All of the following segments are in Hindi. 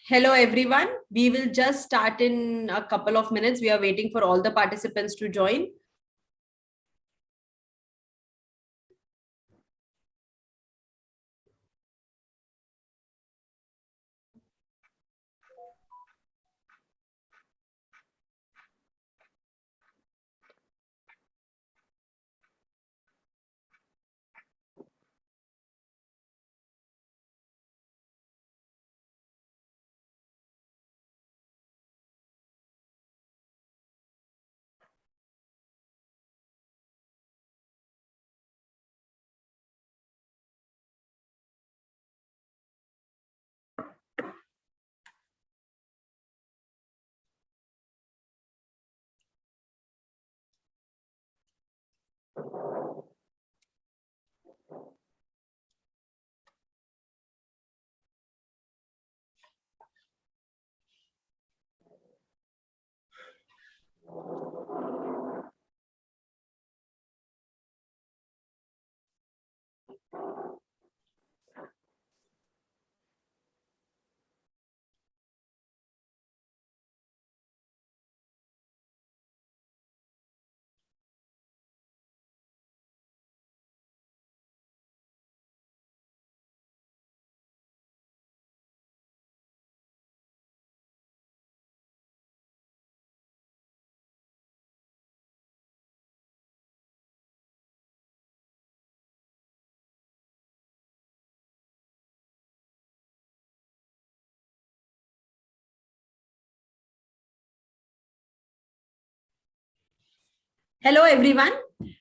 Hello, everyone. We will just start in a couple of minutes. We are waiting for all the participants to join. Hello, everyone.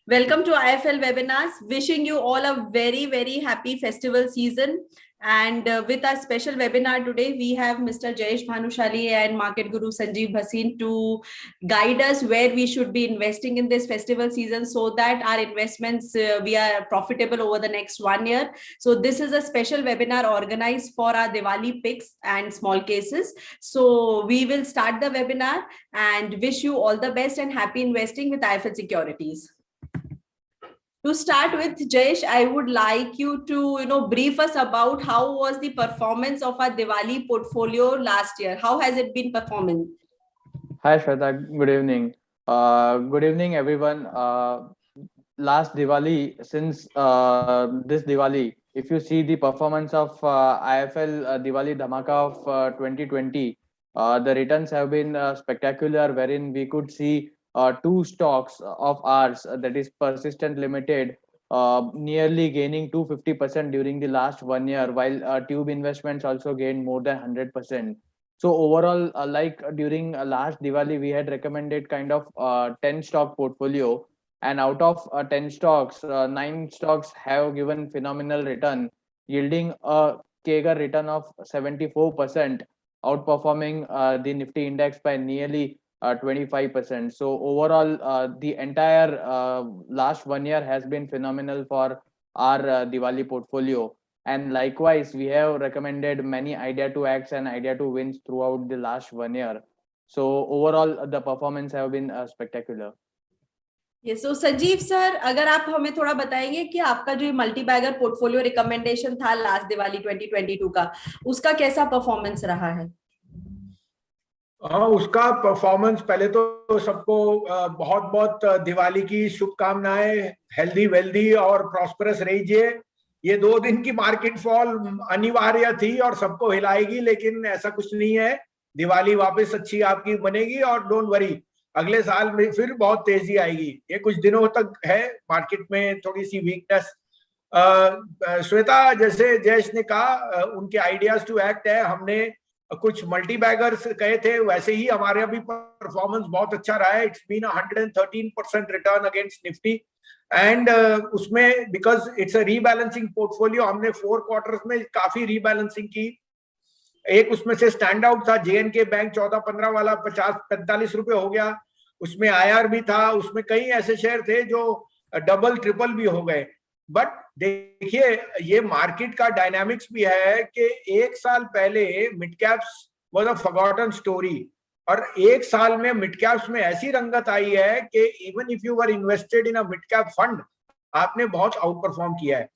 Welcome to IFL webinars. Wishing you all a very, very happy festival season. And with our special webinar today, we have Mr. Jayesh Bhanushali and Market Guru Sanjeev Bhasin to guide us where we should be investing in this festival season so that our investments we are profitable over the next 1 year. So this is a special webinar organized for our Diwali picks and small cases. So we will start the webinar and wish you all the best and happy investing with IFL Securities. To start with, Jayesh, I would like you to brief us about how was the performance of our Diwali portfolio last year. How has it been performing? Hi Shweta, good evening. Good evening, everyone. Last Diwali, since this Diwali, if you see the performance of IFL Diwali Dhamaka of 2020, the returns have been spectacular, wherein we could see two stocks of ours, that is Persistent Limited, nearly gaining 250% during the last 1 year, while Tube Investments also gained more than 100%. So overall, like during last Diwali, we had recommended kind of 10 stock portfolio, and out of 10 stocks, 9 stocks have given phenomenal return, yielding a CAGR return of 74%, outperforming the Nifty index by nearly 25%. So overall, the entire last 1 year has been phenomenal for our Diwali portfolio. And likewise, we have recommended many Idea to Acts and Idea to Wins throughout the last 1 year. So overall, the performance have been spectacular. ये सो संजीव सर, अगर आप हमें थोड़ा बताएंगे कि आपका जो मल्टी बैगर पोर्टफोलियो रिकमेंडेशन था लास्ट दिवाली 2022 का, उसका कैसा परफॉर्मेंस रहा है? हाँ, उसका परफॉर्मेंस पहले तो सबको बहुत बहुत दिवाली की शुभकामनाएं। हेल्दी वेल्दी और प्रॉस्परस रहिए। ये 2 दिन की मार्केट फॉल अनिवार्य थी और सबको हिलाएगी, लेकिन ऐसा कुछ नहीं है। दिवाली वापस अच्छी आपकी बनेगी और डोंट वरी, अगले साल में फिर बहुत तेजी आएगी। ये कुछ दिनों तक है मार्केट में थोड़ी सी वीकनेस। श्वेता, जैसे जयेश ने कहा, उनके आइडियाज टू एक्ट है, हमने कुछ मल्टी बैगर्स कहे थे, वैसे ही हमारे अभी परफॉर्मेंस बहुत अच्छा रहा है। It's been 113% return against Nifty, and उसमें because it's a rebalancing portfolio, हमने 4 क्वार्टर्स में काफी रीबैलेंसिंग की। एक उसमें से स्टैंड आउट था JNK बैंक 14-15 वाला 50-45 रुपए हो गया। उसमें IR भी था, उसमें कई ऐसे शेयर थे जो डबल ट्रिपल भी हो गए। बट देखिए, ये मार्केट का डायनामिक्स भी है कि 1 साल पहले mid caps was a forgotten story, और 1 साल में मिड कैप्स में ऐसी रंगत आई है कि even if you were invested in a mid cap fund, आपने बहुत आउट परफॉर्म किया है।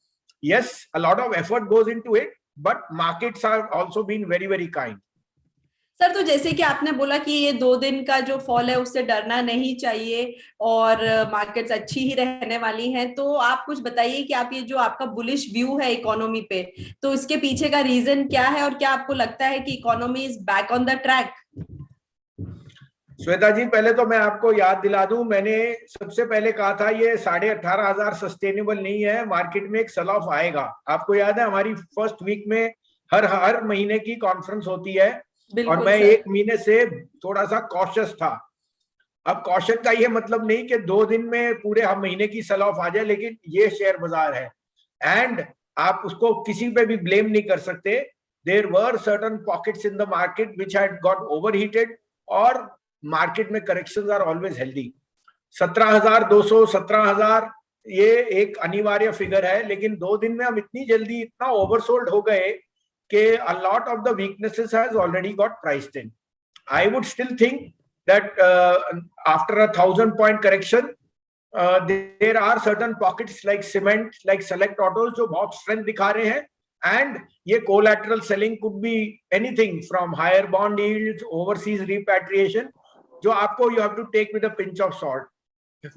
Yes, a lot of effort goes into it, but markets have also been very, very kind. Sir, तो जैसे कि आपने बोला कि ये 2 दिन का जो फॉल है उससे डरना नहीं चाहिए और मार्केट्स अच्छी ही रहने वाली हैं, तो आप कुछ बताइए कि आप ये जो आपका बुलिश व्यू है इकोनॉमी पे, तो इसके पीछे का रीजन क्या है और क्या आपको लगता है कि economy is back on the track? Shweta ji, पहले तो मैं आपको याद दिला दूं, मैंने सबसे पहले कहा था ये 18,500 सस्टेनेबल नहीं है, मार्केट में एक सेल ऑफ आएगा। आपको याद है हमारी फर्स्ट वीक में हर महीने की कॉन्फ्रेंस होती है और बिल्कुल मैं सर। एक महीने से थोड़ा सा कॉशियस था। अब कॉशन का ये मतलब नहीं कि 2 दिन में पूरे हम महीने की सेल ऑफ आ जाए, लेकिन ये शेयर बाजार है एंड आप उसको किसी पे भी ब्लेम नहीं कर सकते। There were certain pockets in the market which had got overheated और मार्केट में करेक्शंस आर ऑलवेज हेल्दी। 17,200 17,000 ये एक अनिवार्य फिगर है, लेकिन 2 दिन में हम इतनी जल्दी इतना ओवरसोल्ड हो गए कि a lot of the weaknesses has already got priced in. I would still think that after 1,000 point correction, there are certain pockets like cement, like select autos जो बहुत strength दिखा रहे हैं, and ये collateral selling could be anything from higher bond yields, overseas repatriation, जो आपको you have to take with a pinch of salt.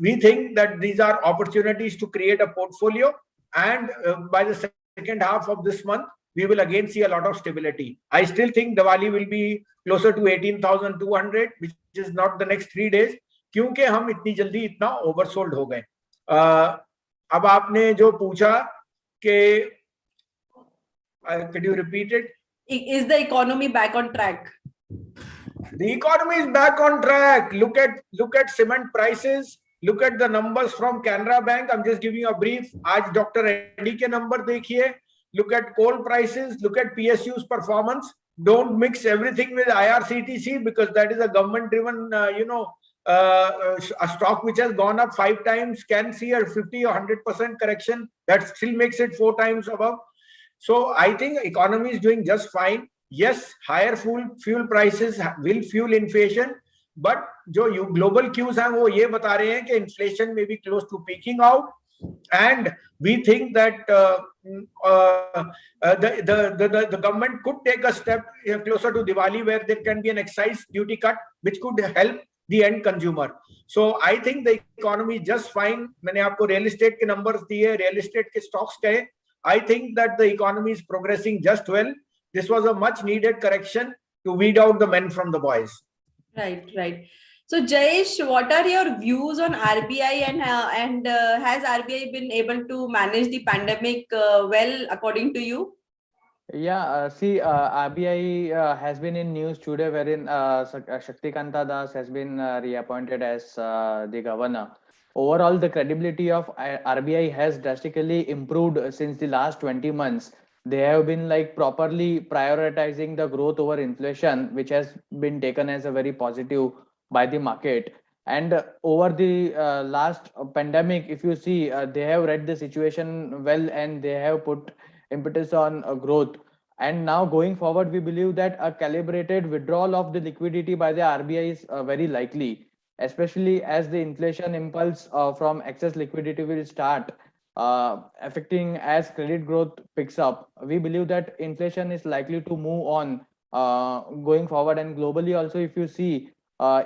We think that these are opportunities to create a portfolio, and by the second half of this month, we will again see a lot of stability. I still think Diwali will be closer to 18,200, which is not the next 3 days, क्योंकि हम इतनी जल्दी इतना ओवरसोल्ड हो गए। अब आपने जो पूछा कि could you repeat it? Is the economy back on track? The economy is back on track. Look at cement prices. Look at the numbers from Canara Bank. I'm just giving you a brief. आज डॉक्टर रेड्डी के नंबर देखिए. Look at coal prices. Look at PSU's performance. Don't mix everything with IRCTC because that is a government-driven, a stock which has gone up 5 times can see a 50 or 100% correction. That still makes it 4 times above. So I think economy is doing just fine. Yes, higher fuel prices will fuel inflation, but जो global cues हैं वो ये बता रहे हैं कि inflation may be close to peaking out, and we think that the government could take a step closer to Diwali where there can be an excise duty cut which could help the end consumer. So I think the economy is just fine. मैंने आपको real estate के numbers दिए, real estate के stocks कहे. I think that the economy is progressing just well. This was a much needed correction to weed out the men from the boys. Right. So Jayesh, what are your views on RBI and has RBI been able to manage the pandemic well according to you? Yeah, RBI has been in news today wherein Shaktikanta Das has been reappointed as the governor. Overall, the credibility of RBI has drastically improved since the last 20 months. They have been like properly prioritizing the growth over inflation, which has been taken as a very positive by the market. And over the last pandemic, if you see, they have read the situation well and they have put impetus on growth. And now going forward, we believe that a calibrated withdrawal of the liquidity by the RBI is very likely, especially as the inflation impulse from excess liquidity will start affecting as credit growth picks up. We believe that inflation is likely to move on going forward, and globally also, if you see,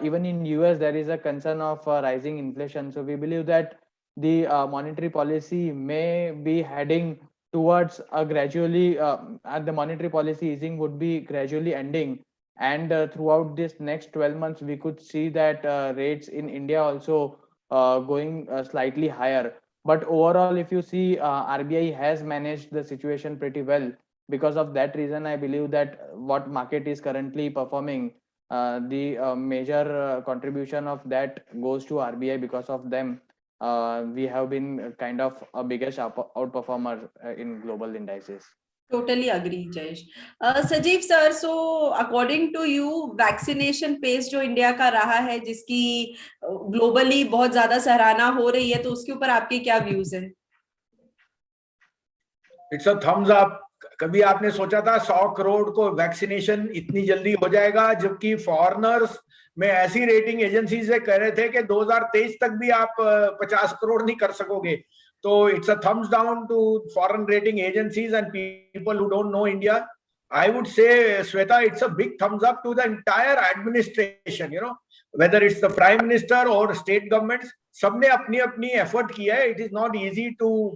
even in US there is a concern of rising inflation. So we believe that the monetary policy may be heading towards a gradually the monetary policy easing would be gradually ending, and throughout this next 12 months we could see that rates in India also going slightly higher. But overall, if you see, RBI has managed the situation pretty well. Because of that reason, I believe that what market is currently performing, the major contribution of that goes to RBI. Because of them, we have been kind of a biggest outperformer in global indices. Totally agree, Jayesh. Sajeev sir, so according to you, vaccination pace जो इंडिया का रहा है, जिसकी ग्लोबली बहुत ज्यादा सराहना हो रही है, तो उसके ऊपर आपके क्या व्यूज हैं? It's a thumbs up. कभी आपने सोचा था 100 करोड़ को वैक्सीनेशन इतनी जल्दी हो जाएगा, जबकि फॉरेनर्स में ऐसी रेटिंग एजेंसी से कह रहे थे कि 2023 तक भी आप 50 करोड़ नहीं कर सकोगे. तो it's a thumbs down to foreign rating agencies and people who don't know India. I would say, Sweta, it's a big thumbs up to the entire administration, whether it's the Prime Minister or state governments, सबने अपनी अपनी effort किया है. It is not easy to,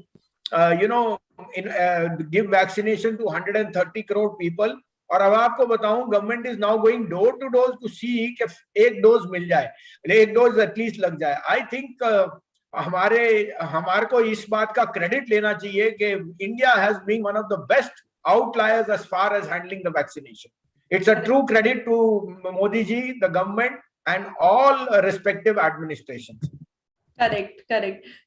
give vaccination to 130 crore people. और अब आपको बताऊं, government is now going door to door to see कि एक डोज मिल जाए, एक डोज एटलीस्ट लग जाए. आई थिंक हमारे को इस बात का क्रेडिट लेना चाहिए कि India has been one of the best outliers as far as handling the vaccination. It's a true credit to Modi ji, the government, and all respective administrations. Correct.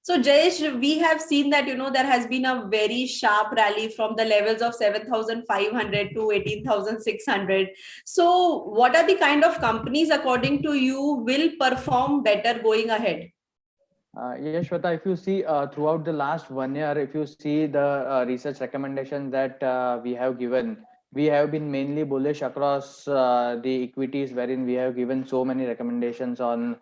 So Jayesh, we have seen that, there has been a very sharp rally from the levels of 7,500 to 18,600. So what are the kind of companies, according to you, will perform better going ahead? Yes, Shweta, if you see throughout the last 1 year, if you see the research recommendations that we have given, we have been mainly bullish across the equities, wherein we have given so many recommendations on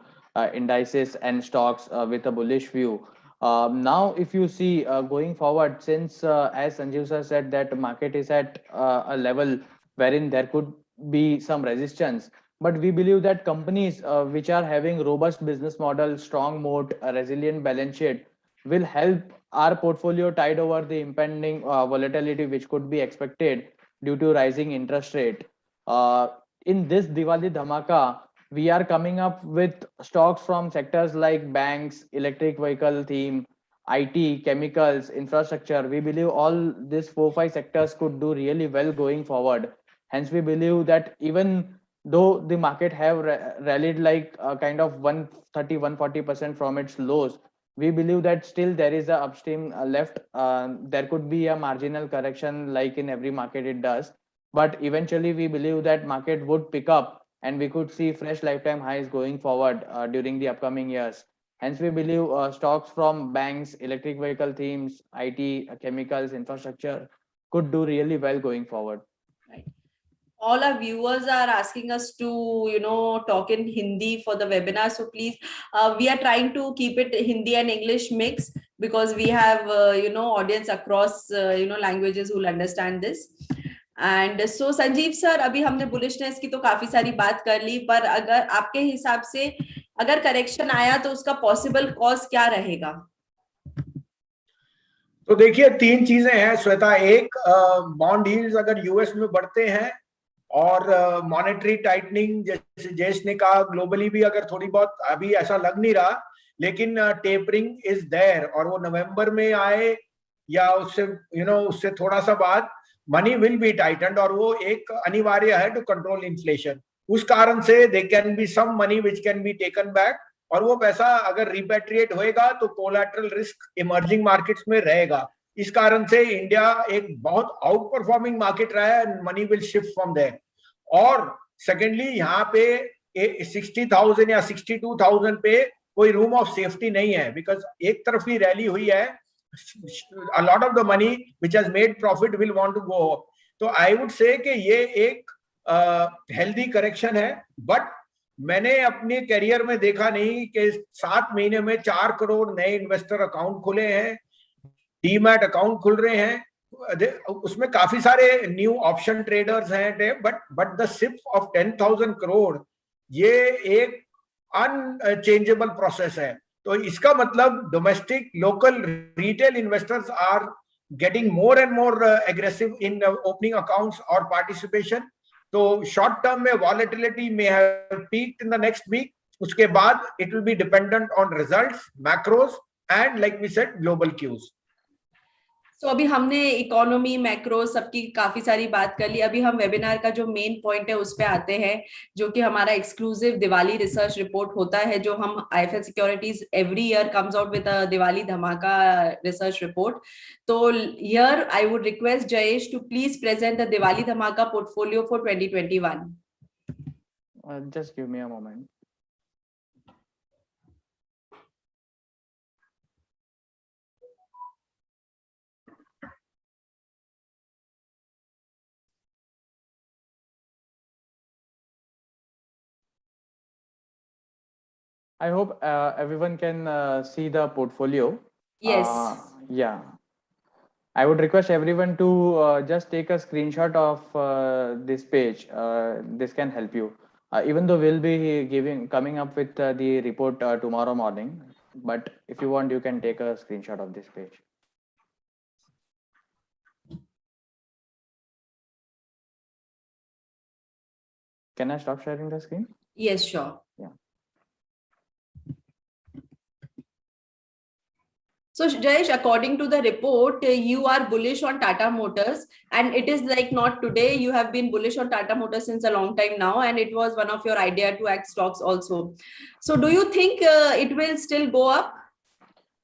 indices and stocks with a bullish view. Now, if you see going forward, since as Sanjeev sir said that the market is at a level wherein there could be some resistance, but we believe that companies which are having robust business model, strong moat, a resilient balance sheet will help our portfolio tide over the impending volatility which could be expected due to rising interest rate. In this Diwali Dhamaka, we are coming up with stocks from sectors like banks, electric vehicle theme, IT, chemicals, infrastructure. We believe all these 4-5 sectors could do really well going forward. Hence, we believe that even though the market have rallied like kind of 130-140% from its lows, we believe that still there is a upstream left. There could be a marginal correction like in every market it does, but eventually we believe that market would pick up and we could see fresh lifetime highs going forward during the upcoming years. Hence, we believe stocks from banks, electric vehicle themes, IT, chemicals, infrastructure could do really well going forward. Right. All our viewers are asking us to, talk in Hindi for the webinar. So please, we are trying to keep it Hindi and English mix because we have, audience across, languages who will understand this. And so Sanjeev sir, अभी हमने बुलिशनेस की तो काफी सारी बात कर ली, पर अगर आपके हिसाब से अगर करेक्शन आया तो उसका पॉसिबल कॉज क्या रहेगा? तो देखिए, 3 चीजें हैं श्वेता. एक, बॉन्ड यील्ड्स अगर यूएस में बढ़ते हैं और मॉनेटरी टाइटनिंग जैसे जयेश ने कहा, ग्लोबली भी अगर थोड़ी बहुत, अभी ऐसा लग नहीं रहा, लेकिन टेपरिंग इज देयर, और वो नवंबर में आए या उससे थोड़ा सा बाद मनी विल बी टाइटन्ड, और वो एक अनिवार्य है टू कंट्रोल इन्फ्लेशन. उस कारण से they can be some money which can be taken back, और वो पैसा अगर रिपेट्रिएट होएगा तो कोलैटरल रिस्क इमर्जिंग मार्केट्स में रहेगा. इस कारण से इंडिया एक बहुत आउट परफॉर्मिंग मार्केट रहा है, money will shift from there. और सेकेंडली, यहाँ पे 60,000 या 62,000 पे कोई रूम ऑफ सेफ्टी नहीं है, बिकॉज एक तरफ ही रैली हुई है. A lot of the money which has made profit will want to go up. तो I would say कि ये एक हेल्दी करेक्शन है. बट मैंने अपने करियर में देखा नहीं कि 7 महीने में 4 करोड़ नए इन्वेस्टर अकाउंट खुले हैं, डीमैट अकाउंट खुल रहे हैं. उसमें काफी सारे न्यू ऑप्शन ट्रेडर्स हैं, but the SIP of 10,000 crore ये एक अनचेंजेबल प्रोसेस है. तो इसका मतलब domestic local retail investors are getting more and more aggressive in opening accounts और पार्टिसिपेशन. तो शॉर्ट टर्म में वॉलेटिलिटी में have peaked in the next week. उसके बाद it will be dependent on results, macros and like we said global cues. So अभी हमने इकोनॉमी, मैक्रो सबकी काफी सारी बात कर ली. अभी हम वेबिनार का जो मेन पॉइंट है उस पे आते हैं, जो कि हमारा एक्सक्लूसिव दिवाली रिसर्च रिपोर्ट होता है, जो हम IFL securities every year comes out with a Diwali Dhamaka research report. तो here I would request Jayesh to please present the Diwali Dhamaka portfolio for 2021. Just give me a moment. I hope everyone can see the portfolio. Yes. Yeah. I would request everyone to just take a screenshot of this page. This can help you. Even though we'll be coming up with the report tomorrow morning, but if you want, you can take a screenshot of this page. Can I stop sharing the screen? Yes, sure. Yeah. So Jayesh, according to the report, you are bullish on Tata Motors, and it is like not today. You have been bullish on Tata Motors since a long time now, and it was one of your idea to act stocks also. So do you think it will still go up?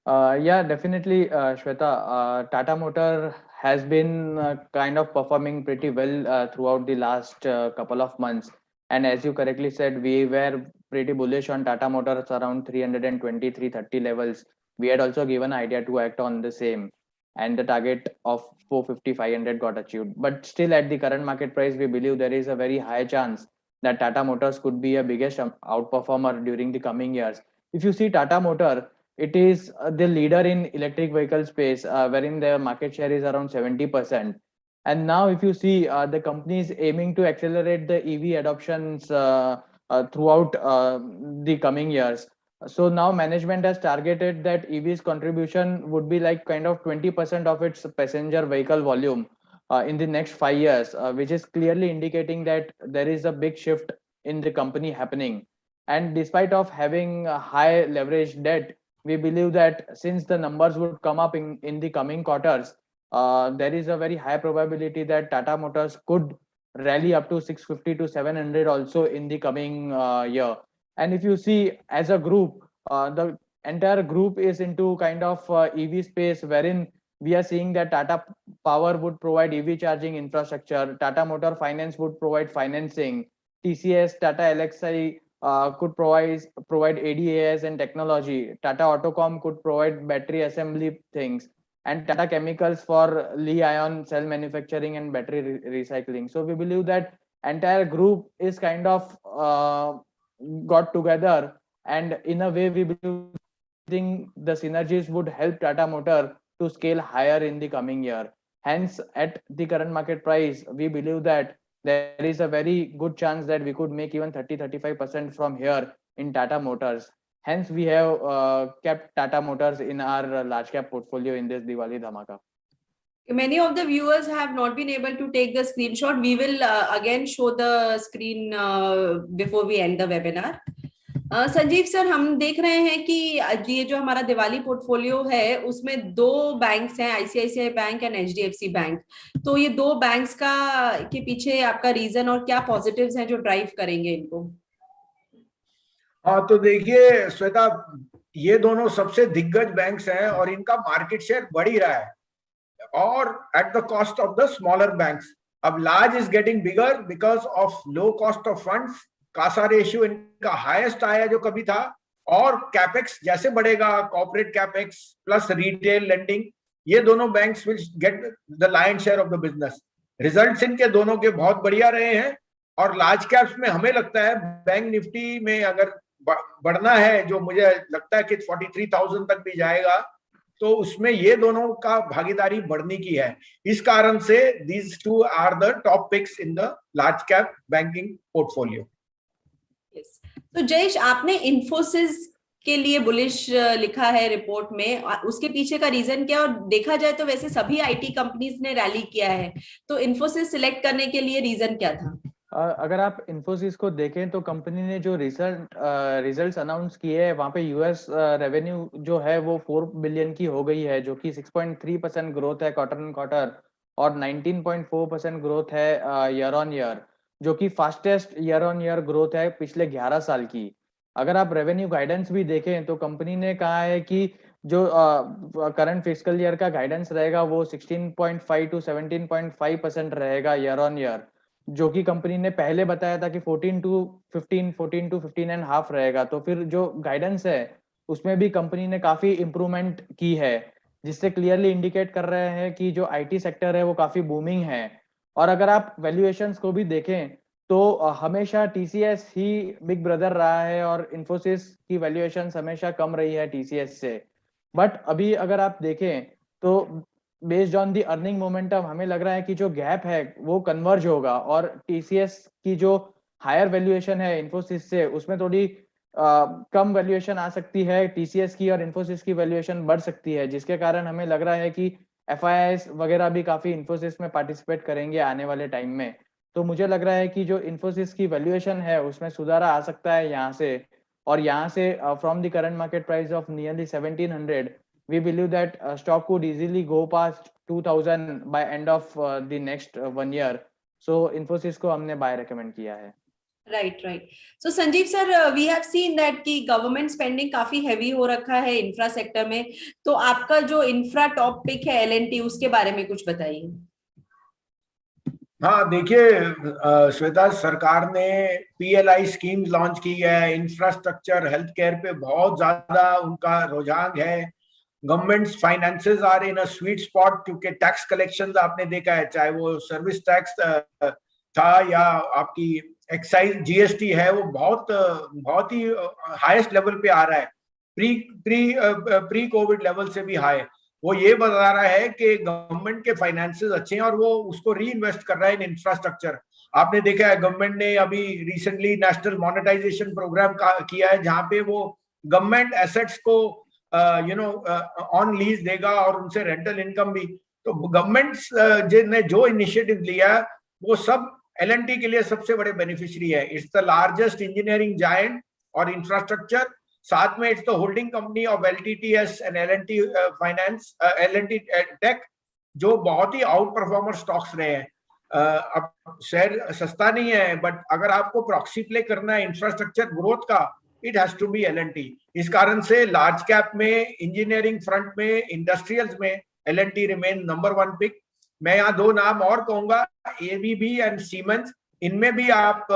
Yeah, definitely, Shweta. Tata Motor has been kind of performing pretty well throughout the last couple of months. And as you correctly said, we were pretty bullish on Tata Motors around 320, 330 levels. We had also given idea to act on the same, and the target of 450, 500 got achieved. But still, at the current market price, we believe there is a very high chance that Tata Motors could be a biggest outperformer during the coming years. If you see Tata Motor, it is the leader in electric vehicle space, wherein their market share is around 70%. And now, if you see, the company is aiming to accelerate the EV adoptions throughout the coming years. So now management has targeted that EV's contribution would be like kind of 20% of its passenger vehicle volume in the next 5 years, which is clearly indicating that there is a big shift in the company happening. And despite of having a high leverage debt, we believe that since the numbers would come up in the coming quarters, there is a very high probability that Tata Motors could rally up to 650 to 700 also in the coming year. And if you see as a group, the entire group is into kind of EV space, wherein we are seeing that Tata Power would provide EV charging infrastructure, Tata Motor Finance would provide financing, TCS, Tata LXI could provide ADAS and technology. Tata Autocom could provide battery assembly things, and Tata Chemicals for Li-ion cell manufacturing and battery recycling. So we believe that entire group is kind of got together, and in a way we believe the synergies would help Tata Motor to scale higher in the coming year. Hence, at the current market price, we believe that there is a very good chance that we could make even 30-35% from here in Tata Motors. Hence, we have kept Tata Motors in our large cap portfolio in this Diwali Dhamaka. Many of the viewers have not been able to take the screenshot. We will again show the screen before we end the webinar. Sanjeev sir, हम देख रहे हैं कि ये जो हमारा दिवाली पोर्टफोलियो है उसमें दो बैंक्स हैं, ICICI bank and HDFC bank. तो ये दो बैंक्स का के पीछे आपका रीजन और क्या पॉजिटिव्स हैं जो ड्राइव करेंगे इनको? हाँ, तो देखिए श्वेता, ये दोनों सबसे दिग्गज बैंक्स हैं और इनका मार्केट शेयर बढ़ ही रहा है, और at the cost of the smaller banks. अब large is getting bigger because of low cost of funds. CASA ratio इनका हाईएस्ट आया जो कभी था, और कैपेक्स जैसे बढ़ेगा, corporate capex plus retail lending, ये दोनों banks will get the lion share of the business. Results इनके दोनों के बहुत बढ़िया रहे हैं, और लार्ज कैप्स में हमें लगता है बैंक निफ्टी में अगर बढ़ना है, जो मुझे लगता है कि 43,000 तक भी जाएगा, तो उसमें ये दोनों का भागीदारी बढ़ने की है. इस कारण से these two are the top picks in the large cap banking portfolio. Yes. तो जयेश, आपने इन्फोसिस के लिए बुलिश लिखा है रिपोर्ट में, उसके पीछे का रीजन क्या? और देखा जाए तो वैसे सभी आईटी कंपनीज ने रैली किया है, तो इन्फोसिस सिलेक्ट करने के लिए रीजन क्या था? अगर आप इन्फोसिस को देखें तो कंपनी ने जो रिजल्ट्स अनाउंस किए हैं, वहां पे यूएस रेवेन्यू जो है वो 4 बिलियन की हो गई है, जो कि 6.3% ग्रोथ है क्वार्टर ऑन क्वार्टर, और 19.4% ग्रोथ है ईयर ऑन ईयर, जो कि fastest year on year growth है पिछले 11 साल की. अगर आप रेवेन्यू गाइडेंस भी देखें तो कंपनी ने कहा है कि जो करंट फिस्कल ईयर का गाइडेंस रहेगा वो 16.5 to 17.5% रहेगा ईयर ऑन ईयर, जो कि कंपनी ने पहले बताया था कि 14 to 15.5 रहेगा. तो फिर जो गाइडेंस है उसमें भी कंपनी ने काफी इंप्रूवमेंट की है, जिससे क्लियरली इंडिकेट कर रहे हैं कि जो आईटी सेक्टर है वो काफी बूमिंग है. और अगर आप वैल्यूएशंस को भी देखें तो हमेशा टीसीएस ही बिग ब्रदर रहा है, और इन्फोसिस की वैल्यूएशंस हमेशा कम रही है टीसीएस से. बट अभी अगर आप देखें तो based on the earning momentum हमें लग रहा है कि जो गैप है वो कन्वर्ज होगा और टीसीएस की जो हायर वैल्यूएशन है इन्फोसिस से उसमें थोड़ी कम वैल्यूएशन आ सकती है, टीसीएस की और इन्फोसिस की वैल्यूएशन बढ़ सकती है, जिसके कारण हमें लग रहा है कि एफआईआईस वगैरह भी काफी इन्फोसिस में पार्टिसिपेट करेंगे आने वाले टाइम में। तो मुझे लग रहा है कि जो इन्फोसिस की वैल्यूएशन है उसमें सुधारा आ सकता है यहाँ से, और यहाँ से from the current market price of nearly 1700 we believe that stock could easily go past 2000 by end of the next 1 year. So Infosys को हमने buy recommend किया है। Right. So Sanjeev sir, we have seen that कि गवर्नमेंट स्पेंडिंग काफी हैवी हो रखा है इंफ्रा सेक्टर में, तो आपका जो इंफ्रा टॉप पिक है एलएनटी, उसके बारे में कुछ बताइए। हाँ देखिए श्वेता, सरकार ने पीएलआई स्कीम्स लॉन्च की है, इंफ्रास्ट्रक्चर हेल्थ केयर पे बहुत ज्यादा उनका रुझान है। Government finances are in a sweet spot, क्योंकि टैक्स कलेक्शन आपने देखा है, चाहे वो सर्विस टैक्स था या आपकी एक्साइज जीएसटी है, वो बहुत ही हाईएस्ट लेवल पे आ रहा है, प्री कोविड लेवल से भी हाई। वो ये बता रहा है कि गवर्नमेंट के फाइनेंसेस अच्छे हैं और वो उसको री इन्वेस्ट कर रहा है इन इंफ्रास्ट्रक्चर। आपने देखा है गवर्नमेंट ने अभी रिसेंटली नेशनल मोनेटाइजेशन प्रोग्राम किया है, जहां पे वो गवर्नमेंट एसेट्स को ऑन लीज देगा और उनसे रेंटल इनकम भी। तो गवर्नमेंट ने जो इनिशिएटिव लिया वो सब एलएनटी के लिए सबसे बड़े बेनिफिशियरी है। It's the largest engineering giant और इंफ्रास्ट्रक्चर, साथ में it's the holding company of LTTS and LNT finance, LNT tech, जो बहुत ही आउट परफॉर्मर स्टॉक्स रहे हैं। अब शेयर सस्ता नहीं है, बट अगर आपको प्रॉक्सी प्ले करना है इंफ्रास्ट्रक्चर ग्रोथ का, it has to be LNT. इस कारण से लार्ज कैप में, इंजीनियरिंग फ्रंट में, इंडस्ट्रियल्स में एलएनटी रिमेन नंबर 1 पिक। मैं यहाँ 2 नाम और कहूंगा, एबीबी एंड सीमेंस, इनमें भी आप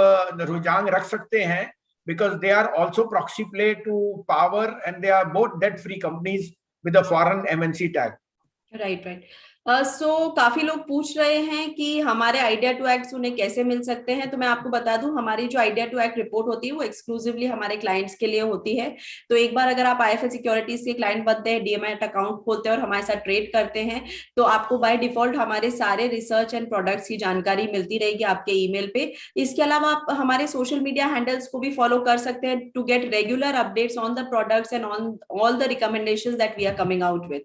रुझान रख सकते हैं, because they are also proxy play to power and they are both debt free companies with a foreign MNC tag. Right. So काफी लोग पूछ रहे हैं कि हमारे आइडिया टू एक्ट उन्हें कैसे मिल सकते हैं। तो मैं आपको बता दूं, हमारी जो आइडिया टू एक्ट रिपोर्ट होती है वो एक्सक्लूसिवली हमारे क्लाइंट्स के लिए होती है। तो एक बार अगर आप आईएफएल सिक्योरिटीज के क्लाइंट बनते हैं, डीएमएट अकाउंट खोलते हैं और हमारे साथ ट्रेड करते हैं, तो आपको बाय डिफॉल्ट हमारे सारे रिसर्च एंड प्रोडक्ट्स की जानकारी मिलती रहेगी आपके ईमेल पे। इसके अलावा आप हमारे सोशल मीडिया हैंडल्स को भी फॉलो कर सकते हैं to get regular updates on the products and on all the recommendations that we are coming out with.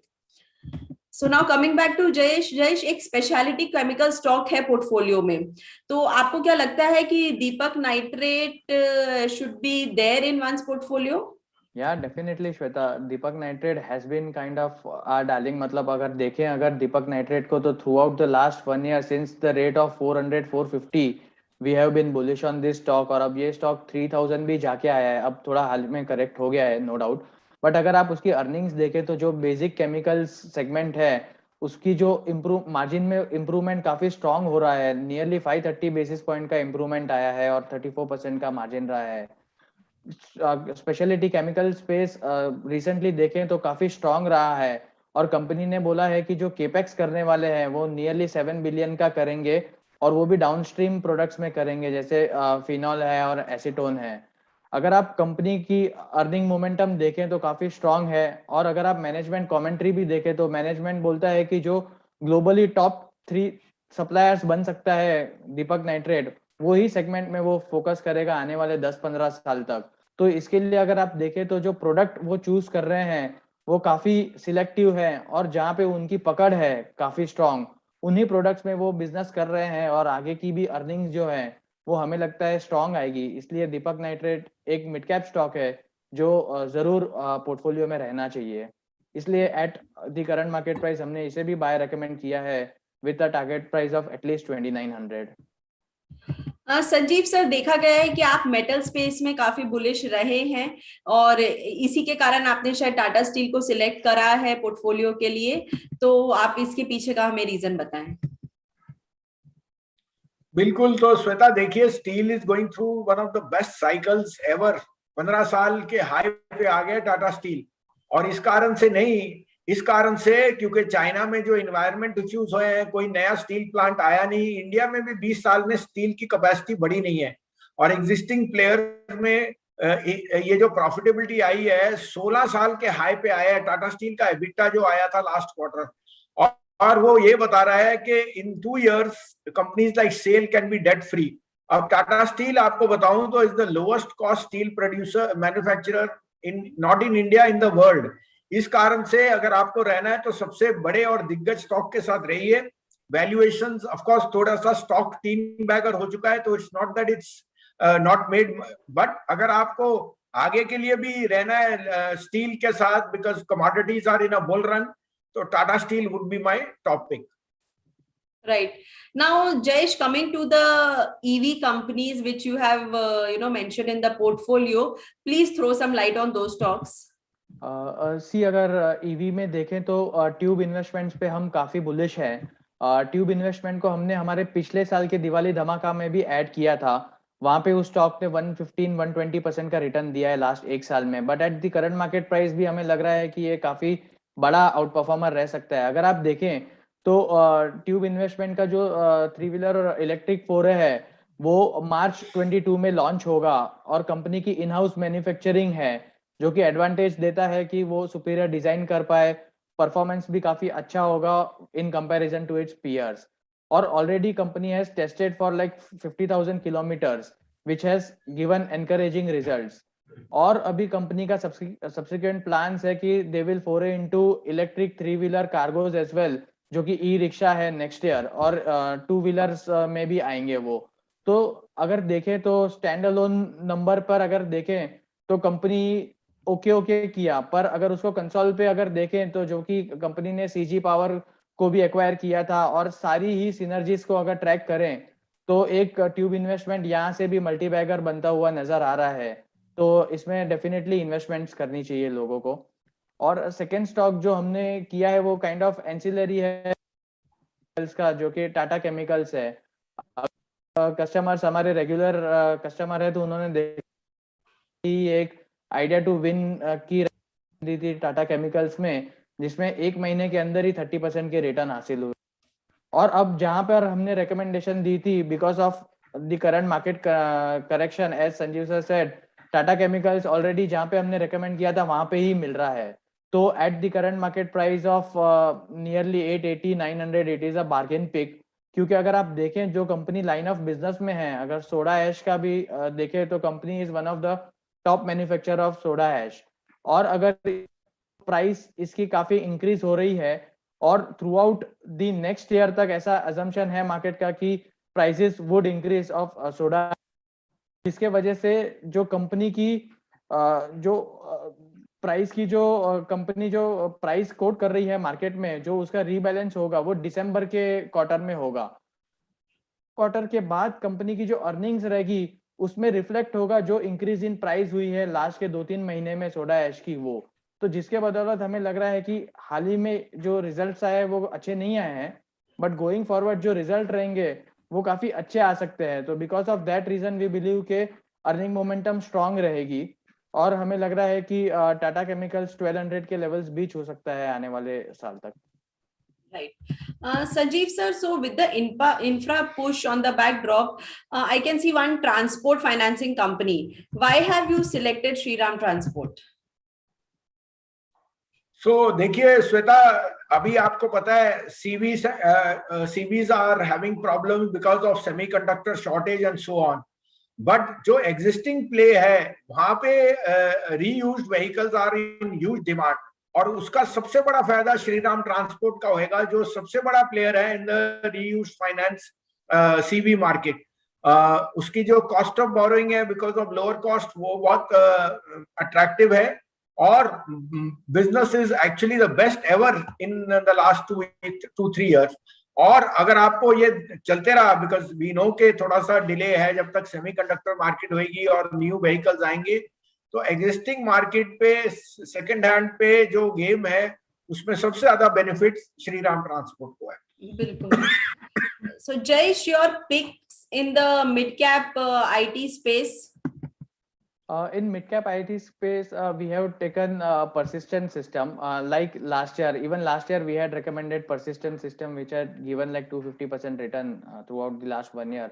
So now coming back to Jayesh, एक स्पेशलिटी केमिकल स्टॉक है पोर्टफोलियो में, तो आपको क्या लगता है कि Deepak Nitrite should be there in one's portfolio? Yeah, definitely Shweta, Deepak Nitrite has been kind of our darling। मतलब अगर देखें अगर दीपक नाइट्रेट को, तो throughout the last 1 year since the rate of 400-450 we have been bullish on this stock, और अब ये स्टॉक 3000 भी जाके आया है। अब थोड़ा हाल में करेक्ट हो गया है, नो डाउट, बट अगर आप उसकी अर्निंग्स देखें तो जो बेसिक केमिकल्स सेगमेंट है उसकी जो मार्जिन में इम्प्रूवमेंट काफी स्ट्रांग हो रहा है। नियरली 530 बेसिस पॉइंट का इम्प्रूवमेंट आया है और 34% का मार्जिन रहा है। स्पेशलिटी केमिकल स्पेस रिसेंटली देखें तो काफी स्ट्रांग रहा है, और कंपनी ने बोला है कि जो केपेक्स करने वाले हैं वो नियरली 7 बिलियन का करेंगे, और वो भी डाउनस्ट्रीम प्रोडक्ट्स में करेंगे, जैसे फिनॉल है और एसीटोन है। अगर आप कंपनी की अर्निंग मोमेंटम देखें तो काफी स्ट्रांग है, और अगर आप मैनेजमेंट कमेंट्री भी देखें तो मैनेजमेंट बोलता है कि जो ग्लोबली टॉप 3 सप्लायर्स बन सकता है दीपक नाइट्रेट, वो ही सेगमेंट में वो फोकस करेगा आने वाले 10-15 साल तक। तो इसके लिए अगर आप देखें तो जो प्रोडक्ट वो चूज कर रहे हैं वो काफी सिलेक्टिव है, और जहाँ पे उनकी पकड़ है काफी स्ट्रांग, उन्हीं प्रोडक्ट्स में वो बिजनेस कर रहे हैं, और आगे की भी अर्निंग्स जो है वो हमें लगता है स्ट्रांग आएगी। इसलिए दीपक नाइट्रेट एक मिड कैप स्टॉक है जो जरूर पोर्टफोलियो में रहना चाहिए। इसलिए eight the current market price हमने इसे भी बाय रेकमेंड किया है with a target price of at least 2900। Sanjeev sir, देखा गया है कि आप मेटल स्पेस में काफी बुलिश रहे हैं, और इसी के कारण आपने शायद टाटा स्टील को सिलेक्ट करा है पोर्टफोलियो के लिए, तो आप इसके पीछे का हमें रीजन बताएं। बिल्कुल, तो श्वेता देखिए, steel is going through one of the best cycles ever. 15 साल के हाई पे आ गया टाटा स्टील, और इस कारण से नहीं, इस कारण से क्योंकि चाइना में जो इन्वायरमेंट इश्यूज हुए हैं, कोई नया स्टील प्लांट आया नहीं। इंडिया में भी 20 साल में स्टील की कैपेसिटी बढ़ी नहीं है, और एग्जिस्टिंग प्लेयर में ये जो प्रॉफिटेबिलिटी आई है 16 साल के हाई पे आया है। टाटा स्टील का एबिटा जो आया था लास्ट क्वार्टर, और वो ये बता रहा है कि in 2 years companies like SAIL can be debt free. अब टाटा स्टील आपको बताऊं तो is the lowest cost steel producer manufacturer in not in India, in the world. इस कारण से अगर आपको रहना है तो सबसे बड़े और दिग्गज स्टॉक के साथ रहिए। वैल्यूएशंस ऑफ कोर्स थोड़ा सा स्टॉक 3 बैगर हो चुका है, तो it's not that it's not made, but अगर आपको आगे के लिए भी रहना है स्टील के साथ, because commodities are in a bull run, तो Tata Steel would be my top pick. Right. Now, Jayesh, coming to the EV companies which you have mentioned in the portfolio, please throw some light on those stocks. सी अगर ईवी में देखें तो ट्यूब इन्वेस्टमेंट्स पे हम काफी बुलिश हैं। ट्यूब इन्वेस्टमेंट को हमने हमारे पिछले साल के दिवाली धमाका में भी ऐड किया था। वहां पे उस स्टॉक ने 115-120% का रिटर्न दिया है लास्ट एक साल में, but at the current market price भी हमें लग रहा है कि ये काफी बड़ा आउट परफॉर्मर रह सकता है। अगर आप देखें तो ट्यूब इन्वेस्टमेंट का जो 3 व्हीलर और इलेक्ट्रिक फोरे है वो मार्च 22 में लॉन्च होगा, और कंपनी की इन हाउस मैन्युफैक्चरिंग है जो कि एडवांटेज देता है कि वो सुपीरियर डिजाइन कर पाए, परफॉर्मेंस भी काफी अच्छा होगा in comparison to its peers. और already company has tested for like 50,000 kilometres which has given encouraging results. और अभी कंपनी का सब्सिक्वेंट प्लान्स है कि they will foray into electric 3 wheeler cargos as well, जो कि ई रिक्शा है नेक्स्ट ईयर, और 2 व्हीलर्स में भी आएंगे वो। तो अगर देखें तो स्टैंड अलोन नंबर पर अगर देखें तो कंपनी ओके किया, पर अगर उसको कंसोल पे अगर देखें तो जो कि कंपनी ने सीजी पावर को भी एक्वायर किया था, और सारी ही सिनर्जीज को अगर ट्रैक करें तो एक ट्यूब इन्वेस्टमेंट यहाँ से भी मल्टी बैगर बनता हुआ नजर आ रहा है। तो इसमें डेफिनेटली इन्वेस्टमेंट्स करनी चाहिए लोगों को। और सेकेंड स्टॉक जो हमने किया है वो काइंड ऑफ एंसिलरी है का, जो कि टाटा केमिकल्स है। कस्टमर्स हमारे रेगुलर कस्टमर है तो उन्होंने देखी एक आइडिया टू विन की दी थी टाटा केमिकल्स में, जिसमें 1 महीने के अंदर ही 30% के रिटर्न हासिल हुए। और अब जहां पर हमने रिकमेंडेशन दी थी because of the current market correction, as Sanjeev sir said, Tata chemicals already जहां पे हमने रिकमेंड किया था वहां पे ही मिल रहा है। तो at the current market price of nearly 880-900 it is a bargain pick. क्योंकि अगर आप देखें जो कंपनी लाइन ऑफ बिजनेस में है, अगर सोडा ऐश का भी देखें तो company is one of the top manufacturer of soda ash. और अगर प्राइस इसकी काफी इंक्रीज हो रही है और through out the next year तक ऐसा अजम्पशन है मार्केट का कि prices would increase of soda, जिसके वजह से जो कंपनी की जो प्राइस की जो कंपनी जो प्राइस कोट कर रही है मार्केट में, जो उसका रीबैलेंस होगा वो दिसंबर के क्वार्टर में होगा। क्वार्टर के बाद कंपनी की जो अर्निंग्स रहेगी उसमें रिफ्लेक्ट होगा जो इंक्रीज इन प्राइस हुई है लास्ट के 2-3 महीने में सोडा ऐश की वो। तो जिसके बदौलत हमें लग रहा है कि हाल ही में जो रिजल्ट्स आए वो अच्छे नहीं आए हैं, बट गोइंग फॉरवर्ड जो रिजल्ट रहेंगे वो काफी अच्छे आ सकते हैं। तो because of that reason we believe के अर्निंग मोमेंटम स्ट्रांग रहेगी, और हमें लग रहा है कि टाटा केमिकल्स 1200 के लेवल्स भी छू सकता है आने वाले साल तक। Right. Sanjeev sir, so with the infra push on the backdrop, I can see one transport financing company. Why have you selected Shriram Transport? So देखिए श्वेता, अभी आपको पता है CVs are having problem because of semiconductor shortage and so on, but जो एग्जिस्टिंग प्ले है वहां पे reused vehicles are in huge demand, और उसका सबसे बड़ा फायदा श्रीराम ट्रांसपोर्ट का होगा, जो सबसे बड़ा प्लेयर है in the reused finance CV market. उसकी जो कॉस्ट ऑफ बोरोइंग है बिकॉज ऑफ लोअर कॉस्ट वो बहुत अट्रैक्टिव है, और business is actually the best ever in the last 2-3 years। और अगर आपको ये चलते रहा, बिकॉज वी नो के थोड़ा सा डिले है जब तक सेमीकंडक्टर मार्केट होगी और न्यू व्हीकल्स आएंगे, तो एग्जिस्टिंग मार्केट पे सेकंड हैंड पे जो गेम है उसमें सबसे ज्यादा बेनिफिट श्रीराम ट्रांसपोर्ट को है। बिल्कुल। So Jayesh, your picks in the mid cap IT space? In mid cap IT space, we have taken Persistent system. Like last year, even last year we had recommended Persistent system, which had given like 250% return throughout the last 1 year.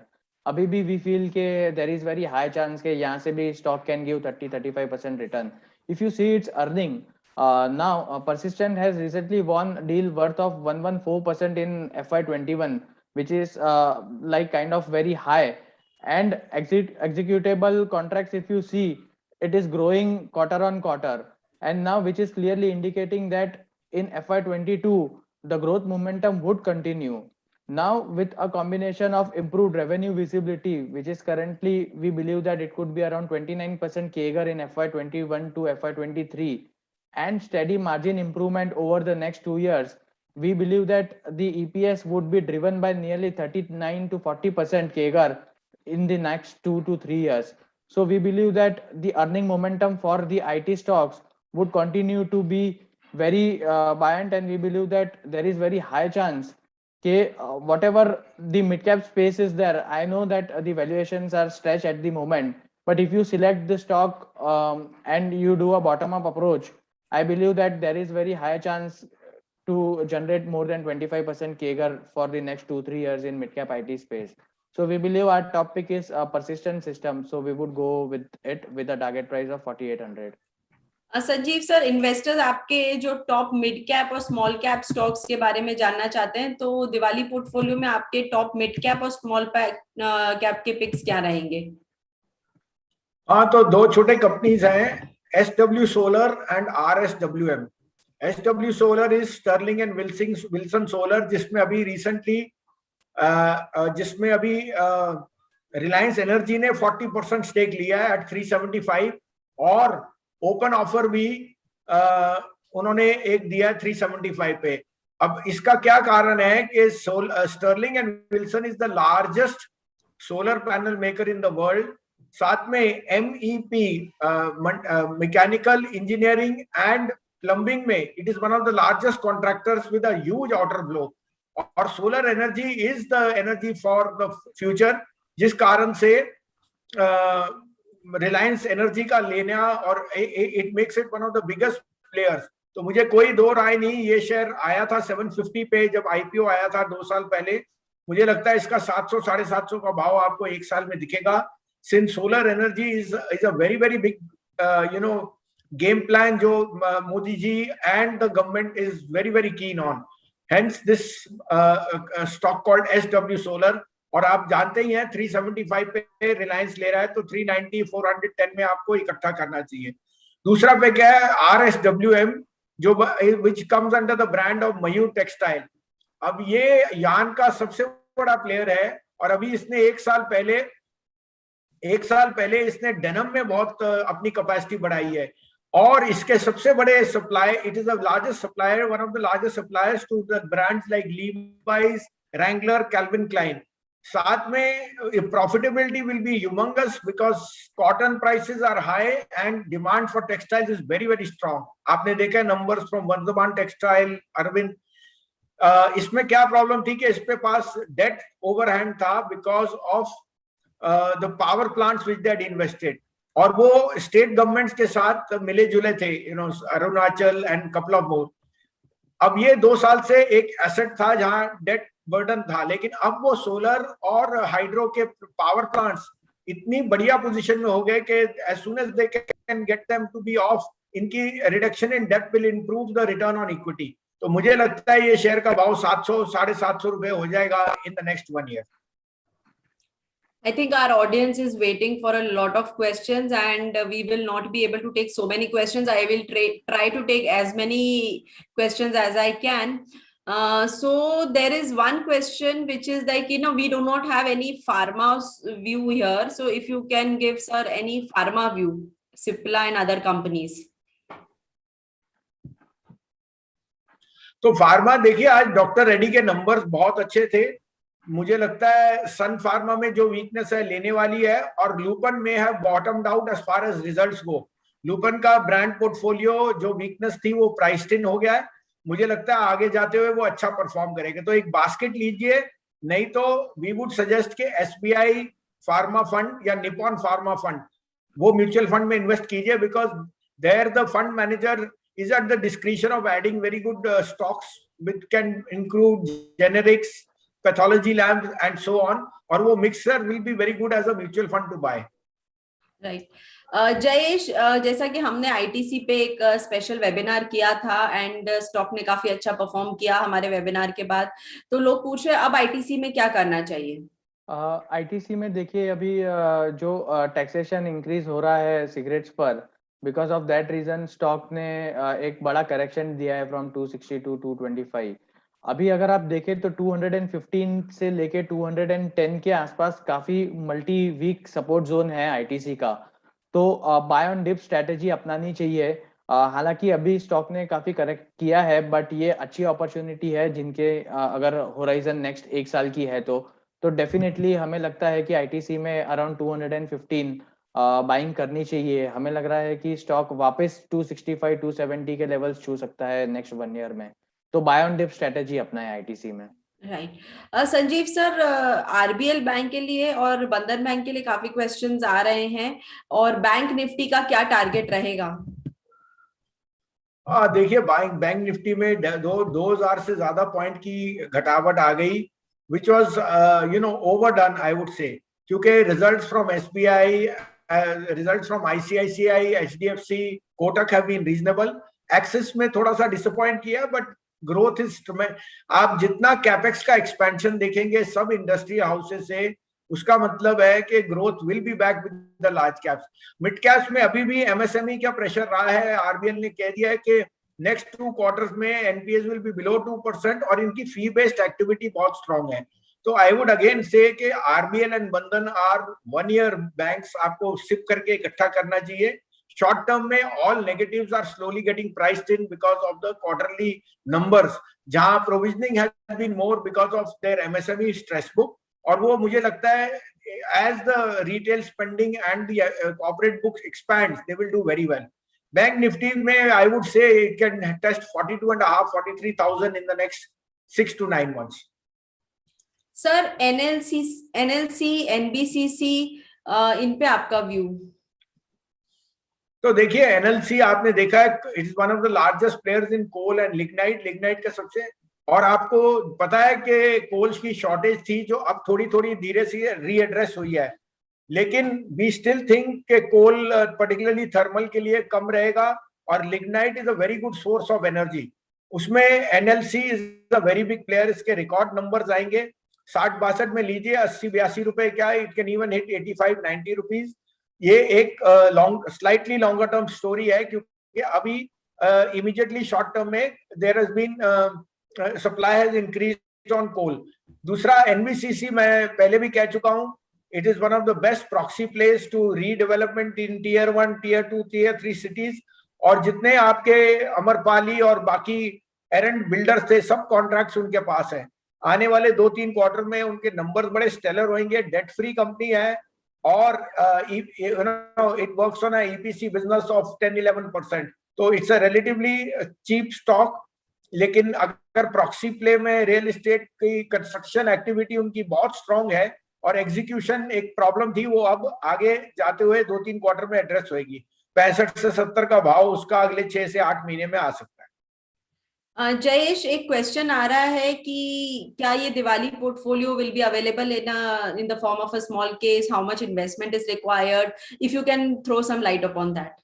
अभी भी we feel के there is very high chance के यहाँ से भी stock can give 30-35% return. If you see its earning, Now, Persistent has recently won a deal worth of 114% in FY21, which is like kind of very high. And executable contracts, if you see, it is growing quarter on quarter. And now, which is clearly indicating that in FY22, the growth momentum would continue. Now, with a combination of improved revenue visibility, which is currently, we believe that it could be around 29% CAGR in FY21 to FY23, and steady margin improvement over the next 2 years, we believe that the EPS would be driven by nearly 39 to 40% CAGR in the next 2 to 3 years. So we believe that the earning momentum for the IT stocks would continue to be very buoyant, and we believe that there is very high chance whatever the mid cap space is there. I know that the valuations are stretched at the moment, but if you select the stock and you do a bottom up approach, I believe that there is very high chance to generate more than 25% CAGR for the next 2-3 years in mid cap IT space. So we believe our top pick is a Persistent Systems. So we would go with it with a target price of 4800. Sanjeev sir, investors आपके जो टॉप मिड कैप और स्मॉल कैप स्टॉक्स के बारे में जानना चाहते हैं, तो दिवाली पोर्टफोलियो में आपके टॉप मिड कैप और स्मॉल कैप के पिक्स क्या रहेंगे? हाँ, तो दो छोटे कंपनीज हैं, SW Solar and RSWM. SW Solar is Sterling and Wilson Solar, जिसमें अभी रिसेंटली रिलायंस एनर्जी ने 40% स्टेक लिया है एट 375, और ओपन ऑफर भी उन्होंने एक दिया है 375 पे. अब इसका क्या कारण है कि Sterling and Wilson is the largest solar panel maker in the world. साथ में MEP mechanical engineering and plumbing में it is one of the largest contractors with a huge order flow. और solar energy is the energy for the future, जिस कारण से रिलायंस एनर्जी का लेना और it makes it one of the biggest players. तो मुझे कोई दो राय नहीं, ये शेयर आया था 750 पे जब IPO आया था 2 साल पहले. मुझे लगता है इसका 700-750 का भाव आपको 1 साल में दिखेगा. Since solar energy is a very very big game plan जो Modi ji and the government is very very keen on. Hence this stock called SW Solar. और आप जानते ही हैं 375 पे रिलायंस ले रहा है, तो 390 410 में आपको इकट्ठा करना चाहिए. दूसरा पे क्या है, RSWM, जो which comes under the brand of Mayur textile. अब ये यान का सबसे बड़ा प्लेयर है, और अभी इसने एक साल पहले इसने डेनम में बहुत अपनी कैपेसिटी बढ़ाई है, और इसके सबसे बड़े supply, it is the largest supplier, one of the largest suppliers to the brands like Levi's, Wrangler, Calvin Klein. साथ में profitability will be humongous because cotton prices are high and demand for textiles is very very strong. आपने देखा numbers from Vardhman textile, Arvind. इसमें क्या प्रॉब्लम थी कि इस पे पास डेट ओवरहैंड था because of the power plants which they had invested, और वो स्टेट गवर्नमेंट्स के साथ मिले जुले थे, Arunachal and couple of more. अब ये 2 साल से एक एसेट था जहां डेट बर्डन था, लेकिन अब वो सोलर और हाइड्रो के पावर प्लांट्स इतनी बढ़िया पोजीशन में हो गए कि as soon as they can get them to be off, इनकी reduction in debt will improve the return on equity. तो मुझे लगता है ये शेयर का भाव 700-750 रुपए हो जाएगा इन the next 1 year. I think our audience is waiting for a lot of questions, and we will not be able to take so many questions. I will try to take as many questions as I can. So there is one question which is like, we do not have any pharma view here. So if you can give sir any pharma view, Cipla and other companies. तो फार्मा देखिए, आज डॉक्टर रेड्डी के नंबर्स बहुत अच्छे थे. मुझे लगता है सन फार्मा में जो वीकनेस है लेने वाली है, और लूपन में है bottomed out as far as results go. Lupin का ब्रांड पोर्टफोलियो जो वीकनेस थी वो प्राइस्ड इन हो गया है. मुझे लगता है आगे जाते हुए वो अच्छा परफॉर्म करेगा. तो एक बास्केट लीजिए, नहीं तो वी वुड सजेस्ट के SBI फार्मा फंड या निपॉन फार्मा फंड, वो म्यूचुअल फंड में इन्वेस्ट कीजिए, because there the fund manager is at the discretion of adding very good stocks which can include generics, pathology labs and so on, or wo mixer will be very good as a mutual fund to buy. Right. Jayesh, जैसा कि हमने आईटीसी पे एक स्पेशल वेबिनार किया था एंड स्टॉक ने काफी अच्छा परफॉर्म किया हमारे वेबिनार के बाद, तो लोग पूछ रहे हैं अब आईटीसी में क्या करना चाहिए? आईटीसी में देखिए अभी जो टैक्सेशन इंक्रीज हो रहा है सिगरेट्स पर, because of that reason stock ने एक बड़ा करेक्शन दिया है फ्रॉम 260 टू 225। अभी अगर आप देखें तो 215 से लेके 210 के आसपास काफी मल्टी वीक सपोर्ट जोन है आईटीसी का, तो बाय ऑन डिप स्ट्रेटेजी अपनानी चाहिए। हालांकि अभी स्टॉक ने काफी करेक्ट किया है, बट ये अच्छी अपॉर्चुनिटी है जिनके अगर होराइजन नेक्स्ट एक साल की है तो डेफिनेटली हमें लगता है कि आईटीसी में अराउंड 215 बाइंग करनी चाहिए। हमें लग रहा है कि स्टॉक वापस 265 270 के लेवल्स छू सकता है नेक्स्ट 1 ईयर में, तो बाय ऑन डिप स्ट्रेटेजी अपना है आईटीसी में। Right. Sanjeev sir, RBL bank के लिए और बंधन बैंक के लिए काफी क्वेश्चंस आ रहे हैं, और बैंक निफ्टी का क्या टारगेट रहेगा? देखिए बैंक बैंक निफ्टी में 2000 से ज्यादा पॉइंट की घटावट आ गई, which was overdone I would say, क्योंकि results from SBI, results from ICICI, HDFC, Kotak have been reasonable. Axis में थोड़ा सा डिसअपॉइंट किया, बट ग्रोथ इज, आप जितना कैपेक्स का एक्सपेंशन देखेंगे सब इंडस्ट्री हाउसेस से, उसका मतलब है कि growth will be back with the large caps. Mid caps में अभी भी एमएसएमई का प्रेशर रहा है। आरबीएल ने कह दिया है कि नेक्स्ट 2 क्वार्टर्स में एनपीएस विल बी बिलो 2% और इनकी फी बेस्ड एक्टिविटी बहुत स्ट्रांग है। तो आई वुड अगेन से कि RBL and Bandhan are 1 year banks, आपको सिप करके इकट्ठा करना चाहिए। शॉर्ट टर्म में all negatives are slowly getting priced in because of the quarterly numbers, जहां provisioning has been more because of their MSME stress book, और वो मुझे लगता है as the retail spending and the corporate books expands, they will do very well. Bank Nifty may, I would say, it can test 42.5 43,000 in the next 6 to 9 months. Sir, NLC NBCC, इन पे आपका व्यू? तो देखिए एनएलसी आपने देखा है, it is one of the largest players in coal and lignite का सबसे, और आपको पता है कि कोल्स की शॉर्टेज थी जो अब थोड़ी थोड़ी धीरे से रीएड्रेस हुई है, लेकिन वी स्टिल थिंक कि कोल पर्टिकुलरली थर्मल के लिए कम रहेगा, और lignite is a very good source of energy. उसमें NLC is a very big player. इसके रिकॉर्ड नंबर्स आएंगे 60-62 में लीजिए, 80-82 रुपए क्या, it can even hit 85-90 rupees. ये एक स्लाइटली लॉन्गर टर्म स्टोरी है, क्योंकि अभी इमीडिएटली शॉर्ट टर्म में there has been supply has increased on coal. दूसरा एनबीसीसी, मैं पहले भी कह चुका हूं, it is one of the best proxy plays to redevelopment in tier 1 tier 2 tier 3 cities, और जितने आपके अमरपाली और बाकी एरेंट बिल्डर्स थे सब कॉन्ट्रैक्ट्स उनके पास है। आने वाले 2-3 क्वार्टर में उनके नंबर्स बड़े स्टेलर होंगे। डेट फ्री कंपनी है, और it works on EPC business of 10-11%, तो it's a relatively cheap stock. लेकिन अगर प्रॉक्सी प्ले में रियल एस्टेट की कंस्ट्रक्शन एक्टिविटी उनकी बहुत स्ट्रांग है, और एग्जीक्यूशन एक प्रॉब्लम थी, वो अब आगे जाते हुए 2-3 क्वार्टर में एड्रेस होगी। 65 से 70 का भाव उसका अगले 6 से 8 महीने में आ सकता है। जयेश, एक क्वेश्चन आ रहा है कि क्या ये Diwali portfolio will be available in the form of a small case? How much investment is required? If you can throw some light upon that.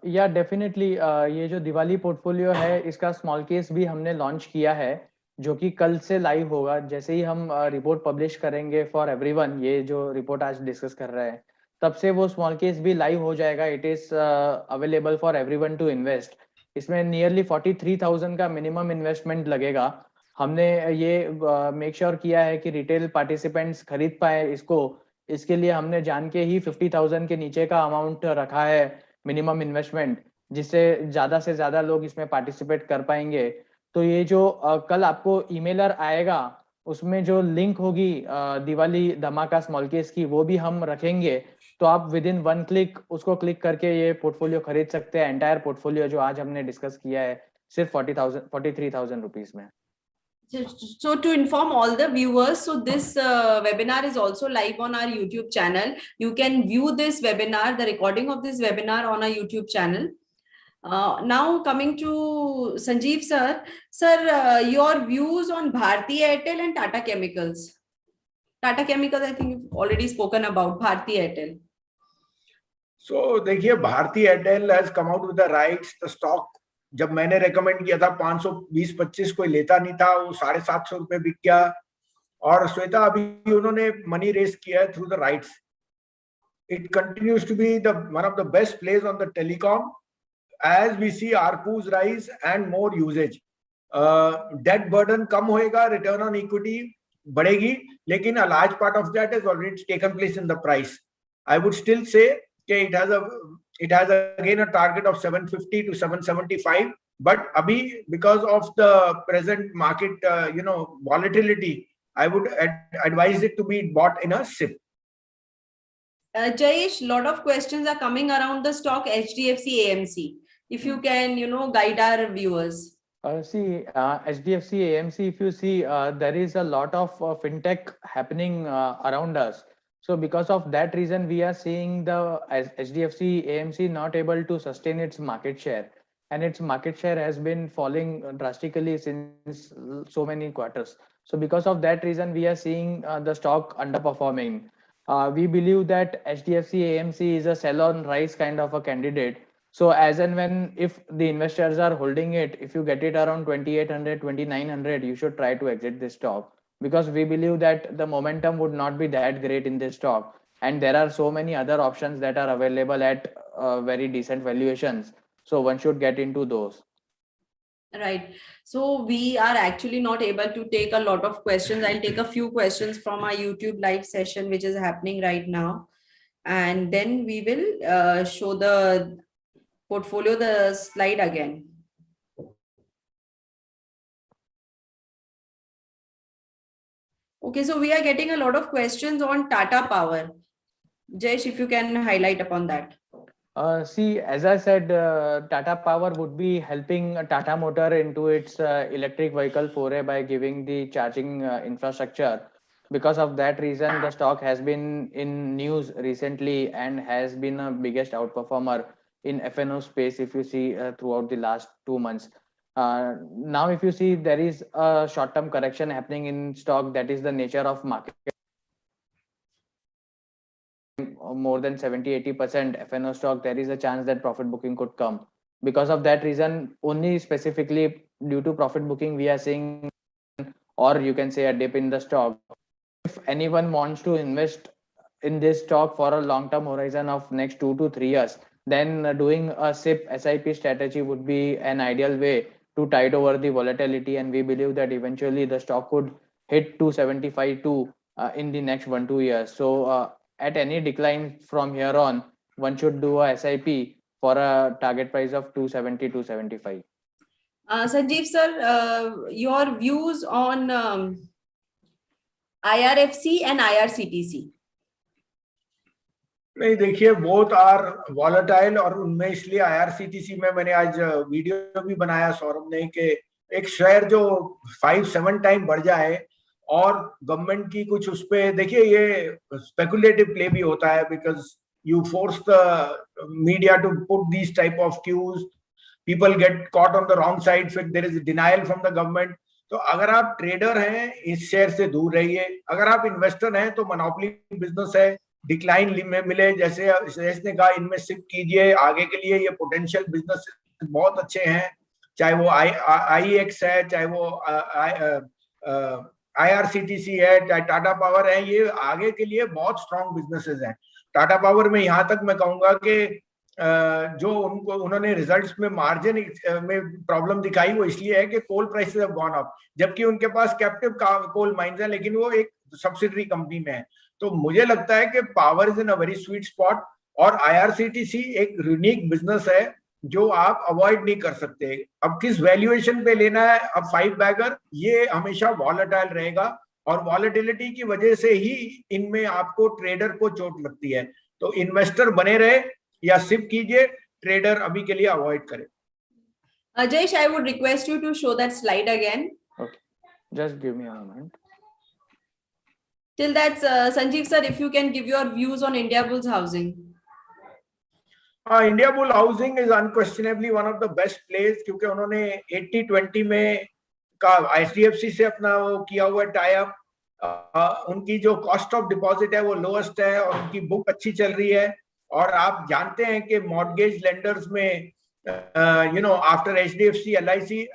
या डेफिनेटली ये जो दिवाली पोर्टफोलियो है इसका स्मॉल केस भी हमने लॉन्च किया है, जो कि कल से लाइव होगा। जैसे ही हम रिपोर्ट पब्लिश करेंगे फॉर एवरीवन, ये जो रिपोर्ट आज डिस्कस कर रहे हैं, तब से वो स्मॉल केस भी लाइव हो जाएगा। It is available for everyone to invest. इसमें नियरली 43,000 का मिनिमम इन्वेस्टमेंट लगेगा। हमने ये मेक श्योर किया है कि रिटेल पार्टिसिपेंट्स खरीद पाए इसको। इसके लिए हमने जान के ही 50,000 के नीचे का अमाउंट रखा है मिनिमम इन्वेस्टमेंट, जिससे ज्यादा से ज्यादा लोग इसमें पार्टिसिपेट कर पाएंगे। तो ये जो कल आपको ईमेलर आएगा, उसमें जो लिंक होगी दिवाली धमाका स्मॉल केस की, वो भी हम रखेंगे। तो आप विद इन 1 क्लिक उसको क्लिक करके ये पोर्टफोलियो खरीद सकते हैं। एंटायर पोर्टफोलियो जो आज हमने डिस्कस किया है सिर्फ 43,000 रुपीज में। So to inform all the viewers, so this webinar is also live on our YouTube channel. You can view this webinar, the recording of this webinar, on our YouTube channel. Now coming to Sanjeev sir. Sir, your views on Bharti Airtel and Tata Chemicals. Tata Chemicals, I think you've already spoken about. Bharti Airtel. So देखिए, Bharti Airtel has come out with the rights. The stock जब मैंने रेकमेंड किया था 520-25 कोई लेता नहीं था, वो 750 रुपए बिक गया. और श्वेता, अभी उन्होंने मनी रेस किया है through the rights. It continues to be the one of the best place on the telecom as we see ARPUs rise and more usage. Debt burden कम होएगा, return on equity बढ़ेगी, लेकिन a large part of that has already taken place in the price. I would still say it has again a target of 750 to 775, but abhi because of the present market volatility, I would advise it to be bought in a SIP. Jayesh, lot of questions are coming around the stock HDFC AMC. If you can, guide our viewers. HDFC AMC, if you see, there is a lot of fintech happening around us. So because of that reason, we are seeing the HDFC AMC not able to sustain its market share. And its market share has been falling drastically since so many quarters. So because of that reason, we are seeing the stock underperforming. We believe that HDFC AMC is a sell on rise kind of a candidate. So as and when, if the investors are holding it, if you get it around 2800, 2900, you should try to exit this stock, because we believe that the momentum would not be that great in this stock. And there are so many other options that are available at very decent valuations. So one should get into those. Right. So we are actually not able to take a lot of questions. I'll take a few questions from our YouTube live session, which is happening right now. And then we will show the portfolio, the slide again. Okay, so we are getting a lot of questions on Tata Power. Jayesh, if you can highlight upon that. See, as I said, Tata Power would be helping Tata Motor into its electric vehicle foray by giving the charging infrastructure. Because of that reason, the stock has been in news recently and has been a biggest outperformer in FNO space, if you see throughout the last 2 months. Now, if you see, there is a short-term correction happening in stock. That is the nature of market. More than 70-80% FNO stock, there is a chance that profit booking could come. Because of that reason, only specifically due to profit booking, we are seeing, or you can say, a dip in the stock. If anyone wants to invest in this stock for a long-term horizon of next 2 to 3 years, then doing a SIP strategy would be an ideal way to tide over the volatility. And we believe that eventually the stock could hit 275 in the next 1-2 years. So at any decline from here on, one should do a SIP for a target price of 270-275. Sanjeev sir, your views on IRFC and IRCTC? नहीं, देखिए, बोथ आर वॉलेटाइल, और उनमें इसलिए IRCTC में मैंने आज वीडियो भी बनाया सौरभ ने कि एक शेयर जो 5-7 टाइम बढ़ जाए और गवर्नमेंट की कुछ उस पे, देखिए ये स्पेकुलेटिव प्ले भी होता है, because you force the media to put these type of cues, people get caught on the wrong side, फिर there is denial from the government. तो अगर आप ट्रेडर हैं, इस शेयर से दूर रहिए. अगर आप इन्वेस्टर हैं तो मोनोपोली बिजनेस है, डिक्लाइन में मिले, जैसे ने कहा, इनमें शिफ्ट कीजिए. आगे के लिए ये पोटेंशियल बिजनेस बहुत अच्छे हैं, चाहे वो IEX है, चाहे वो IRCTC है, चाहे टाटा पावर है. ये आगे के लिए बहुत स्ट्रॉन्ग बिजनेसेस हैं. टाटा पावर में यहाँ तक मैं कहूंगा कि जो उन्होंने रिजल्ट्स में मार्जिन में प्रॉब्लम दिखाई, वो इसलिए है कि कोल प्राइसेस हैव गॉन अप, जबकि उनके पास कैप्टिव कोल माइंस है, लेकिन वो एक सब्सिडरी कंपनी में है. तो मुझे लगता है कि power is in a very sweet spot, और IRCTC एक यूनिक बिजनेस है जो आप अवॉइड नहीं कर सकते. अब किस वैल्यूएशन पे लेना है, अब 5 बैगर, ये हमेशा वॉलेटाइल रहेगा, और वॉलेटिलिटी की वजह से ही इनमें आपको ट्रेडर को चोट लगती है. तो इन्वेस्टर बने रहे या सिप कीजिए, ट्रेडर अभी के लिए अवॉइड करें. Jayesh, I would request you to show that slide again. Okay, just give me a moment. Till that, Sanjeev sir, if you can give your views on Indiabulls Housing. Indiabulls Housing is unquestionably one of the best plays, क्योंकि उन्होंने 80-20 में का ICFC से अपना वो किया हुआ टाई अप. उनकी जो कॉस्ट ऑफ डिपॉजिट है वो लोएस्ट है, और उनकी बुक अच्छी चल रही है. और आप जानते हैं कि मॉर्गेज लेंडर्स में after HDFC, LIC,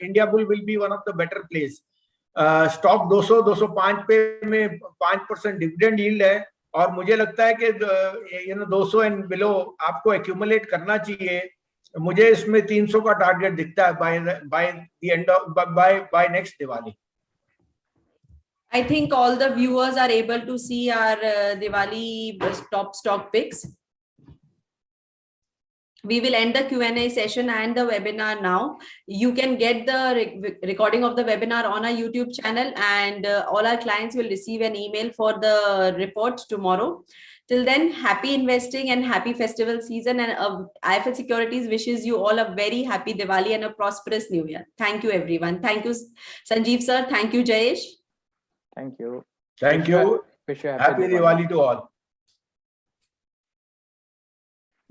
India Bull will be one of the better place. Stock 200-205 पे में 5% डिविडेंड यील्ड है, और मुझे लगता है कि 200 एंड बिलो आपको एक्यूमुलेट करना चाहिए. मुझे इसमें 300 का टारगेट दिखता है by next Diwali. I think all the viewers are able to see our Diwali top stock picks. We will end the Q&A session and the webinar now. You can get the recording of the webinar on our YouTube channel, and all our clients will receive an email for the report tomorrow. Till then, happy investing and happy festival season, and IIFL Securities wishes you all a very happy Diwali and a prosperous new year. Thank you, everyone. Thank you, Sanjeev sir. Thank you, Jayesh. Thank you. Thank you. Wish you Happy Diwali to all.